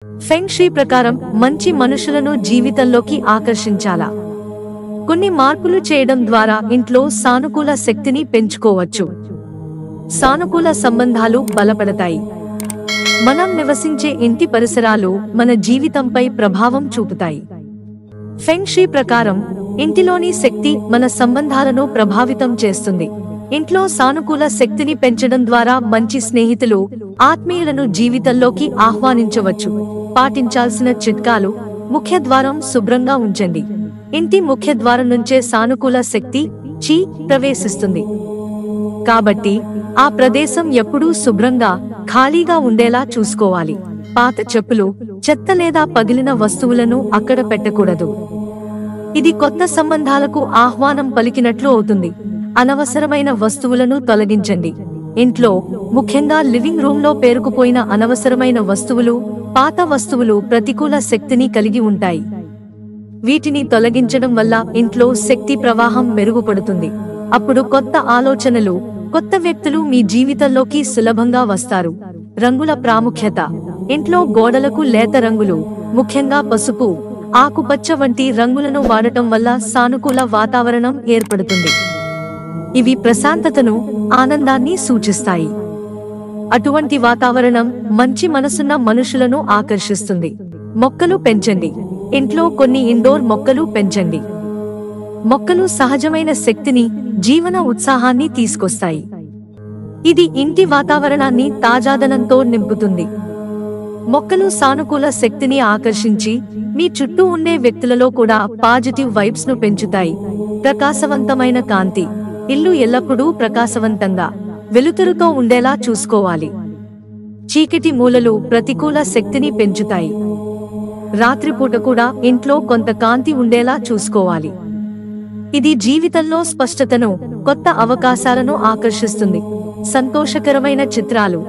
ఫెంగ్ she ప్రకారం మంచి మనుషులను జీవితంలోకి ఆకర్షించాలా? కొన్ని మార్పులు చేయడం ద్వారా ఇంట్లో సానుకూల శక్తిని పెంచుకోవచ్చు. సానుకూల సంబంధాలు బలపడతాయి. మనం నివసించే ఇంటి పరిసరాలు మన జీవితంపై ప్రభావం చూపుతాయి. ఫెంగ్ షీ ప్రకారం ఇంటిలోని శక్తి మన సంబంధాలను ప్రభావితం చేస్తుంది. ఇంట్లో సానుకూల శక్తిని పెంచడం ద్వారా మంచి స్నేహితులు, ఆత్మీయులను జీవితంలోకి ఆహ్వానించవచ్చు. పాటించాల్సిన చిట్కాలు: ముఖ్య ద్వారం శుభ్రంగా ఉంచండి. ఇంటి ముఖ్య ద్వారం నుంచే సానుకూల శక్తి ప్రవేశిస్తుంది. కాబట్టి ఆ ప్రదేశం ఎప్పుడూ శుభ్రంగా, ఖాళీగా ఉండేలా చూసుకోవాలి. పాత చెప్పులు, చెత్త లేదా పగిలిన వస్తువులను అక్కడ పెట్టకూడదు. ఇది కొత్త సంబంధాలకు ఆహ్వానం పలికినట్లు అవుతుంది. అనవసరమైన వస్తువులను తొలగించండి. ఇంట్లో, ముఖ్యంగా లివింగ్ రూమ్ లో పేరుకుపోయిన అనవసరమైన వస్తువులు, పాత వస్తువులు ప్రతికూల శక్తిని కలిగి ఉంటాయి. వీటిని తొలగించడం వల్ల ఇంట్లో శక్తి ప్రవాహం మెరుగుపడుతుంది. అప్పుడు కొత్త ఆలోచనలు, కొత్త వ్యక్తులు మీ జీవితంలోకి సులభంగా వస్తారు. రంగుల ప్రాముఖ్యత: ఇంట్లో గోడలకు లేత రంగులు, ముఖ్యంగా పసుపు, ఆకుపచ్చ వంటి రంగులను వాడటం వల్ల సానుకూల వాతావరణం ఏర్పడుతుంది. ఇవి ప్రశాంతతను, ఆనందాన్ని సూచిస్తాయి. అటువంటి వాతావరణం మంచి మనసున్న మనుషులను ఆకర్షిస్తుంది. మొక్కలు పెంచండి. ఇంట్లో కొన్ని ఇండోర్ మొక్కలు పెంచండి. మొక్కలు సహజమైన శక్తిని, జీవన ఉత్సాహాన్ని తీసుకొస్తాయి. ఇది ఇంటి వాతావరణాన్ని తాజాదనంతో నింపుతుంది. మొక్కలు సానుకూల శక్తిని ఆకర్షించి మీ చుట్టూ ఉండే వ్యక్తులలో కూడా పాజిటివ్ వైబ్స్ ను పెంచుతాయి. ప్రకాశవంతమైన కాంతి: ఇల్లు ఎల్లప్పుడూ ప్రకాశవంతంగా, వెలుతురుతో ఉండేలా చూసుకోవాలి. చీకటి మూలలు ప్రతికూల శక్తిని పెంచుతాయి. రాత్రిపూట కూడా ఇంట్లో కొంత కాంతి ఉండేలా చూసుకోవాలి. ఇది జీవితంలో స్పష్టతను, కొత్త అవకాశాలను ఆకర్షిస్తుంది. సంతోషకరమైన చిత్రాలు: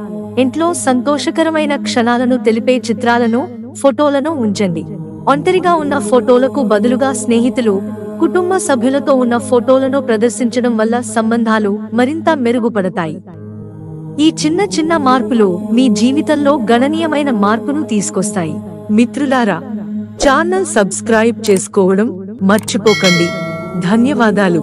ఇంట్లో సంతోషకరమైన క్షణాలను తెలిపే చిత్రాలను, ఫోటోలను ఉంచండి. ఒంటరిగా ఉన్న ఫోటోలకు బదులుగా స్నేహితులు, కుటుంబ సభ్యులతో ఉన్న ఫోటోలను ప్రదర్శించడం వల్ల సంబంధాలు మరింత మెరుగుపడతాయి. ఈ చిన్న చిన్న మార్పులు మీ జీవితంలో గణనీయమైన మార్పును తీసుకొస్తాయి. మిత్రులారా, ఛానల్ సబ్స్క్రైబ్ చేసుకోవడం మర్చిపోకండి. ధన్యవాదాలు.